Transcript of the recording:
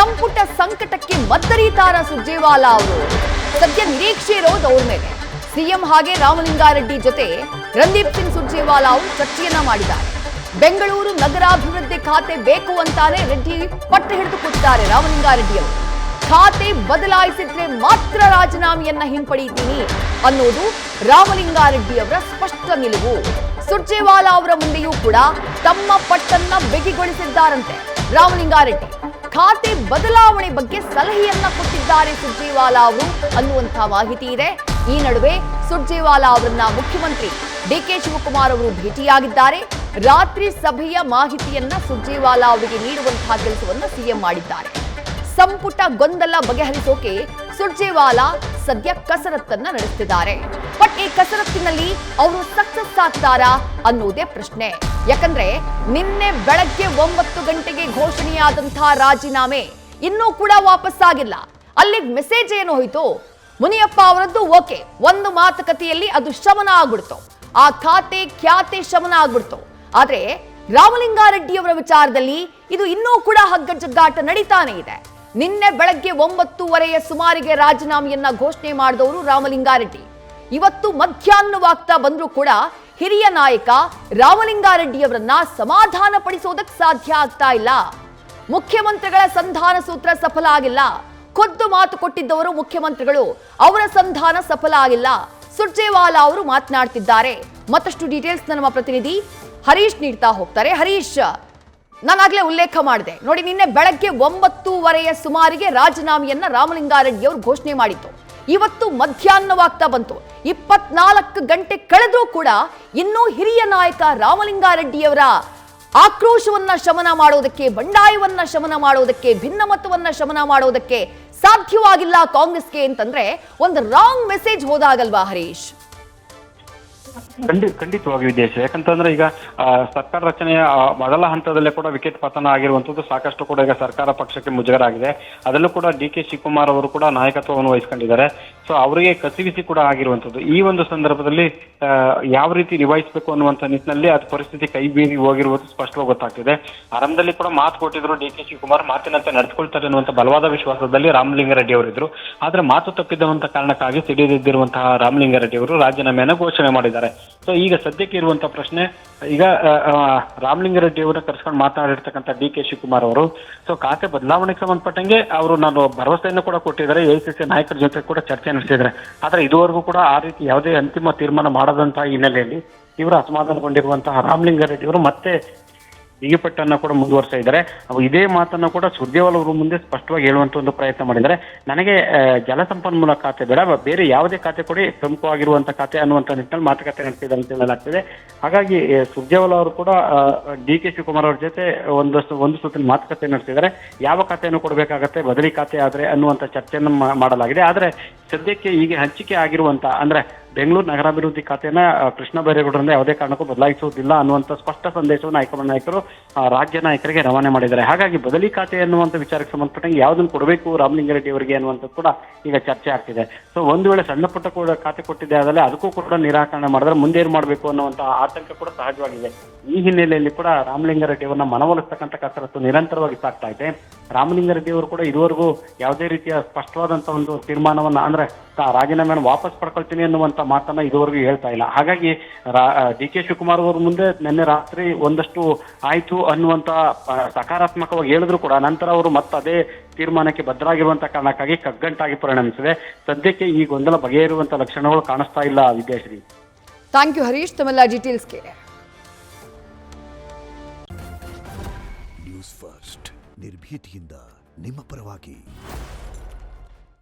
ಸಂಪುಟ ಸಂಕಟಕ್ಕೆ ಮದ್ದರಿತಾರ ಸುರ್ಜೇವಾಲಾ ಅವರು. ಸದ್ಯ ನಿರೀಕ್ಷೆ ಇರೋದು ಅವ್ರ ಮೇಲೆ. ಸಿಎಂ ಹಾಗೆ ರಾಮಲಿಂಗಾರೆಡ್ಡಿ ಜೊತೆ ರಣದೀಪ್ ಸಿಂಗ್ ಸುರ್ಜೇವಾಲಾ ಅವರು ಚರ್ಚೆಯನ್ನ ಮಾಡಿದ್ದಾರೆ. ಬೆಂಗಳೂರು ನಗರಾಭಿವೃದ್ಧಿ ಖಾತೆ ಬೇಕು ಅಂತಾನೆ ರೆಡ್ಡಿ ಪಟ್ಟು ಹಿಡಿದು ಕೊಟ್ಟಿದ್ದಾರೆ ರಾಮಲಿಂಗಾರೆಡ್ಡಿ ಅವರು. ಖಾತೆ ಬದಲಾಯಿಸಿದ್ರೆ ಮಾತ್ರ ರಾಜೀನಾಮೆಯನ್ನ ಹಿಂಪಡೆಯುತ್ತೀನಿ ಅನ್ನೋದು ರಾಮಲಿಂಗಾರೆಡ್ಡಿ ಅವರ ಸ್ಪಷ್ಟ ನಿಲುವು. ಸುರ್ಜೇವಾಲಾ ಅವರ ಮುಂದೆಯೂ ಕೂಡ ತಮ್ಮ ಪಟ್ಟನ್ನ ಬಿಗಿಗೊಳಿಸಿದ್ದಾರಂತೆ ರಾಮಲಿಂಗಾರೆಡ್ಡಿ. ಖಾತೆ ಬದಲಾವಣೆ ಬಗ್ಗೆ ಸಲಹೆಯನ್ನ ಕೊಟ್ಟಿದ್ದಾರೆ ಸುರ್ಜೇವಾಲಾ ಅವರು ಅನ್ನುವಂಥ ಮಾಹಿತಿ ಇದೆ. ಈ ನಡುವೆ ಸುರ್ಜೇವಾಲಾ ಅವರನ್ನ ಮುಖ್ಯಮಂತ್ರಿ ಡಿಕೆ ಶಿವಕುಮಾರ್ ಅವರು ಭೇಟಿಯಾಗಿದ್ದಾರೆ. ರಾತ್ರಿ ಸಭೆಯ ಮಾಹಿತಿಯನ್ನ ಸುರ್ಜೇವಾಲಾ ಅವರಿಗೆ ನೀಡುವಂತಹ ಕೆಲಸವನ್ನ ಸಿಎಂ ಮಾಡಿದ್ದಾರೆ. ಸಂಪುಟ ಗೊಂದಲ ಬಗೆಹರಿಸೋಕೆ ಸುರ್ಜೇವಾಲಾ ಸದ್ಯ ಕಸರತ್ತನ್ನ ನಡೆಸುತ್ತಿದ್ದಾರೆ. ಬಟ್ ಈ ಕಸರತ್ತಿನಲ್ಲಿ ಅವರು ಸಕ್ಸಸ್ ಆಗ್ತಾರಾ ಅನ್ನೋದೇ ಪ್ರಶ್ನೆ. ಯಾಕಂದ್ರೆ ನಿನ್ನೆ ಬೆಳಗ್ಗೆ 9 ಗಂಟೆಗೆ ಘೋಷಣೆಯಾದಂತಹ ರಾಜೀನಾಮೆ ಇನ್ನೂ ಕೂಡ ವಾಪಸ್ ಆಗಿಲ್ಲ. ಅಲ್ಲಿ ಮೆಸೇಜ್ ಏನು ಹೋಯ್ತು? ಮುನಿಯಪ್ಪ ಅವರದ್ದು ಓಕೆ, ಒಂದು ಮಾತುಕತೆಯಲ್ಲಿ ಅದು ಶಮನ ಆಗ್ಬಿಡ್ತು, ಆ ಖಾತೆ ಖ್ಯಾತೆ ಶಮನ ಆಗ್ಬಿಡ್ತು. ಆದ್ರೆ ರಾಮಲಿಂಗಾರೆಡ್ಡಿ ಅವರ ವಿಚಾರದಲ್ಲಿ ಇದು ಇನ್ನೂ ಕೂಡ ಹಗ್ಗಜಗ್ಗಾಟ ನಡೀತಾನೆ ಇದೆ. ನಿನ್ನೆ ಬೆಳಗ್ಗೆ 9:30 ಸುಮಾರಿಗೆ ರಾಜೀನಾಮೆಯನ್ನ ಘೋಷಣೆ ಮಾಡಿದವರು ರಾಮಲಿಂಗಾರೆಡ್ಡಿ. ಇವತ್ತು ಮಧ್ಯಾಹ್ನವಾಗ್ತಾ ಬಂದ್ರೂ ಕೂಡ ಹಿರಿಯ ನಾಯಕ ರಾಮಲಿಂಗಾರೆಡ್ಡಿ ಅವರನ್ನ ಸಮಾಧಾನ ಪಡಿಸೋದಕ್ಕೆ ಸಾಧ್ಯ ಆಗ್ತಾ ಇಲ್ಲ. ಮುಖ್ಯಮಂತ್ರಿಗಳ ಸಂಧಾನ ಸೂತ್ರ ಸಫಲ ಆಗಿಲ್ಲ. ಖುದ್ದು ಮಾತು ಕೊಟ್ಟಿದ್ದವರು ಮುಖ್ಯಮಂತ್ರಿಗಳು, ಅವರ ಸಂಧಾನ ಸಫಲ ಆಗಿಲ್ಲ. ಸುರ್ಜೇವಾಲಾ ಅವರು ಮಾತನಾಡ್ತಿದ್ದಾರೆ. ಮತ್ತಷ್ಟು ಡೀಟೇಲ್ಸ್ ನಮ್ಮ ಪ್ರತಿನಿಧಿ ಹರೀಶ್ ನೀಡ್ತಾ ಹೋಗ್ತಾರೆ. ಹರೀಶ್, ನಾನಾಗ್ಲೇ ಉಲ್ಲೇಖ ಮಾಡಿದೆ ನೋಡಿ, ನಿನ್ನೆ ಬೆಳಗ್ಗೆ 9:30 ಸುಮಾರಿಗೆ ರಾಜೀನಾಮೆಯನ್ನ ರಾಮಲಿಂಗಾರೆಡ್ಡಿ ಅವರು ಘೋಷಣೆ ಮಾಡಿತ್ತು. ಇವತ್ತು ಮಧ್ಯಾಹ್ನವಾಗ್ತಾ ಬಂತು. 24 ಗಂಟೆ ಕಳೆದ್ರೂ ಕೂಡ ಇನ್ನೂ ಹಿರಿಯ ನಾಯಕ ರಾಮಲಿಂಗಾರೆಡ್ಡಿಯವರ ಆಕ್ರೋಶವನ್ನ ಶಮನ ಮಾಡೋದಕ್ಕೆ, ಬಂಡಾಯವನ್ನ ಶಮನ ಮಾಡೋದಕ್ಕೆ, ಭಿನ್ನಮತವನ್ನ ಶಮನ ಮಾಡೋದಕ್ಕೆ ಸಾಧ್ಯವಾಗಿಲ್ಲ ಕಾಂಗ್ರೆಸ್ಗೆ ಅಂತಂದ್ರೆ ಒಂದು ರಾಂಗ್ ಮೆಸೇಜ್ ಹೋದಾಗಲ್ವಾ ಹರೀಶ್? ಖಂಡಿತವಾಗಿ ವಿದೇಶ. ಯಾಕಂತಂದ್ರೆ ಈಗ ಸರ್ಕಾರ ರಚನೆಯ ಮೊದಲ ಹಂತದಲ್ಲೇ ಕೂಡ ವಿಕೆಟ್ ಪತನ ಆಗಿರುವಂತದ್ದು ಸಾಕಷ್ಟು ಕೂಡ ಈಗ ಸರ್ಕಾರ ಪಕ್ಷಕ್ಕೆ ಮುಜುಗರ ಆಗಿದೆ. ಅದರಲ್ಲೂ ಕೂಡ ಡಿಕೆ ಶಿವಕುಮಾರ್ ಅವರು ಕೂಡ ನಾಯಕತ್ವವನ್ನು ವಹಿಸಿಕೊಂಡಿದ್ದಾರೆ. ಸೊ ಅವರಿಗೆ ಕಸಿವಿಸಿ ಕೂಡ ಆಗಿರುವಂತದ್ದು. ಈ ಒಂದು ಸಂದರ್ಭದಲ್ಲಿ ಯಾವ ರೀತಿ ನಿಭಾಯಿಸಬೇಕು ಅನ್ನುವಂಥ ನಿಟ್ಟಿನಲ್ಲಿ ಅದು ಪರಿಸ್ಥಿತಿ ಕೈ ಬೀರಿ ಹೋಗಿರುವುದು ಸ್ಪಷ್ಟವಾಗಿ ಗೊತ್ತಾಗ್ತಿದೆ. ಆರಂಭದಲ್ಲಿ ಕೂಡ ಮಾತು ಕೊಟ್ಟಿದ್ರು ಡಿಕೆ ಶಿವಕುಮಾರ್, ಮಾತಿನಂತೆ ನಡೆದುಕೊಳ್ತಾರೆ ಅನ್ನುವಂಥ ಬಲವಾದ ವಿಶ್ವಾಸದಲ್ಲಿ ರಾಮಲಿಂಗಾರೆಡ್ಡಿ ಅವರಿದ್ರು. ಆದ್ರೆ ಮಾತು ತಪ್ಪಿದ್ದಂತ ಕಾರಣಕ್ಕಾಗಿ ಸಿಡಿದಿದ್ದಿರುವಂತಹ ರಾಮಲಿಂಗಾರೆಡ್ಡಿ ಅವರು ರಾಜೀನಾಮೆಯನ್ನು ಘೋಷಣೆ ಮಾಡಿದ್ದಾರೆ. ಸೊ ಈಗ ಸದ್ಯಕ್ಕೆ ಇರುವಂತಹ ಪ್ರಶ್ನೆ, ಈಗ ರಾಮಲಿಂಗಾರೆಡ್ಡಿ ಅವರ ಕರೆಸ್ಕೊಂಡು ಮಾತನಾಡಿರ್ತಕ್ಕಂಥ ಡಿಕೆ ಶಿವಕುಮಾರ್ ಅವರು ಸೊ ಖಾತೆ ಬದಲಾವಣೆಗೆ ಸಂಬಂಧಪಟ್ಟಂಗೆ ಅವರು ನಾನು ಭರವಸೆಯನ್ನು ಕೂಡ ಕೊಟ್ಟಿದ್ದಾರೆ. ಎಐಸಿಸಿ ನಾಯಕರ ಜೊತೆ ಕೂಡ ಚರ್ಚೆ ನಡೆಸಿದ್ದಾರೆ. ಆದ್ರೆ ಇದುವರೆಗೂ ಕೂಡ ಆ ರೀತಿ ಯಾವುದೇ ಅಂತಿಮ ತೀರ್ಮಾನ ಮಾಡದಂತಹ ಹಿನ್ನೆಲೆಯಲ್ಲಿ ತೀವ್ರ ಅಸಮಾಧಾನಗೊಂಡಿರುವಂತಹ ರಾಮಲಿಂಗಾರೆಡ್ಡಿ ಅವರು ಮತ್ತೆ ಬಿಗಿಪಟ್ಟನ್ನ ಕೂಡ ಮುಂದುವರಿಸ್ತಾ ಇದ್ದಾರೆ. ಇದೇ ಮಾತನ್ನ ಕೂಡ ಸುರ್ಜೇವಾಲಾ ಅವರು ಮುಂದೆ ಸ್ಪಷ್ಟವಾಗಿ ಹೇಳುವಂತ ಒಂದು ಪ್ರಯತ್ನ ಮಾಡಿದ್ದಾರೆ. ನನಗೆ ಜಲಸಂಪನ್ಮೂಲ ಖಾತೆ ಬೇಡ, ಬೇರೆ ಯಾವುದೇ ಖಾತೆ ಕೊಡಿ, ಪ್ರಮುಖವಾಗಿರುವಂತ ಖಾತೆ ಅನ್ನುವಂತ ನಿಟ್ಟಿನಲ್ಲಿ ಮಾತುಕತೆ ನಡೆಸಿದ್ದಾರೆ ಅಂತ ಹೇಳಲಾಗ್ತಿದೆ. ಹಾಗಾಗಿ ಸುರ್ಜೇವಾಲಾ ಅವರು ಕೂಡ ಡಿಕೆ ಶಿವಕುಮಾರ್ ಅವ್ರ ಜೊತೆ ಒಂದು ಸುತ್ತಿನ ಮಾತುಕತೆ ನಡೆಸಿದ್ದಾರೆ. ಯಾವ ಖಾತೆಯನ್ನು ಕೊಡಬೇಕಾಗತ್ತೆ, ಬದಲಿ ಖಾತೆ ಆದ್ರೆ ಅನ್ನುವಂತ ಚರ್ಚೆಯನ್ನು ಮಾಡಲಾಗಿದೆ. ಆದ್ರೆ ಸದ್ಯಕ್ಕೆ ಈಗ ಹಂಚಿಕೆ ಆಗಿರುವಂತ ಅಂದ್ರೆ ಬೆಂಗಳೂರು ನಗರಾಭಿವೃದ್ಧಿ ಖಾತೆಯನ್ನ ಕೃಷ್ಣ ಬೈರೇಗೌಡರಿಂದ ಯಾವುದೇ ಕಾರಣಕ್ಕೂ ಬದಲಾಯಿಸುವುದಿಲ್ಲ ಅನ್ನುವಂಥ ಸ್ಪಷ್ಟ ಸಂದೇಶವನ್ನು ಹೈಕಮಾಂಡ್ ನಾಯಕರು ರಾಜ್ಯ ನಾಯಕರಿಗೆ ರವಾನೆ ಮಾಡಿದ್ದಾರೆ. ಹಾಗಾಗಿ ಬದಲಿ ಖಾತೆ ಅನ್ನುವಂಥ ವಿಚಾರಕ್ಕೆ ಸಂಬಂಧಪಟ್ಟಂಗೆ ಯಾವುದನ್ನು ಕೊಡಬೇಕು ರಾಮಲಿಂಗಾರೆಡ್ಡಿ ಅವರಿಗೆ ಅನ್ನುವಂಥದ್ದು ಕೂಡ ಈಗ ಚರ್ಚೆ ಆಗ್ತಿದೆ. ಸೊ ಒಂದು ವೇಳೆ ಸಣ್ಣ ಪುಟ್ಟ ಕೂಡ ಖಾತೆ ಕೊಟ್ಟಿದೆ ಆದಲ್ಲಿ ಅದಕ್ಕೂ ಕೂಡ ನಿರಾಕರಣೆ ಮಾಡಿದ್ರೆ ಮುಂದೆ ಏನು ಮಾಡಬೇಕು ಅನ್ನುವಂಥ ಆತಂಕ ಕೂಡ ಸಹಜವಾಗಿದೆ. ಈ ಹಿನ್ನೆಲೆಯಲ್ಲಿ ಕೂಡ ರಾಮಲಿಂಗಾರೆಡ್ಡಿ ಅವರನ್ನ ಮನವೊಲಿಸ್ತಕ್ಕಂಥ ಕಸರತ್ತು ನಿರಂತರವಾಗಿ ಸಾಗ್ತಾ ಇದೆ. ರಾಮಲಿಂಗಾರೆಡ್ಡಿ ಅವರು ಕೂಡ ಇದುವರೆಗೂ ಯಾವುದೇ ರೀತಿಯ ಸ್ಪಷ್ಟವಾದಂತಹ ಒಂದು ತೀರ್ಮಾನವನ್ನ ಅಂದ್ರೆ ರಾಜೀನಾಮೆಯನ್ನು ವಾಪಸ್ ಪಡ್ಕೊಳ್ತೀನಿ ಅನ್ನುವಂಥ ಮಾತನ್ನ ಇದುವರೆಗೂ ಹೇಳ್ತಾ ಇಲ್ಲ. ಹಾಗಾಗಿ ಡಿಕೆ ಶಿವಕುಮಾರ್ ಅವರು ಮುಂದೆ ನಿನ್ನೆ ರಾತ್ರಿ ಒಂದಷ್ಟು ಆಯ್ತು ಅನ್ನುವಂತ ಸಕಾರಾತ್ಮಕವಾಗಿ ಹೇಳಿದ್ರು ಕೂಡ ನಂತರ ಅವರು ಮತ್ತೆ ಅದೇ ತೀರ್ಮಾನಕ್ಕೆ ಬದ್ಧರಾಗಿರುವಂತ ಕಾರಣಕ್ಕಾಗಿ ಕಗ್ಗಂಟಾಗಿ ಪರಿಣಮಿಸಿದೆ. ಸದ್ಯಕ್ಕೆ ಈ ಗೊಂದಲ ಬಗೆಹರಿಯುವಂತ ಲಕ್ಷಣಗಳು ಕಾಣಿಸ್ತಾ ಇಲ್ಲ. ವಿದ್ಯಾಶ್ರೀ, ಥ್ಯಾಂಕ್ ಯು ಹರೀಶ್, ತಮ್ಮೆಲ್ಲ ಡೀಟೇಲ್ಸ್ಗೆ. ನ್ಯೂಸ್ ಫಸ್ಟ್ ನಿರ್ಭೀತಿಯಿಂದ ನಿಮ್ಮ ಪರವಾಗಿ.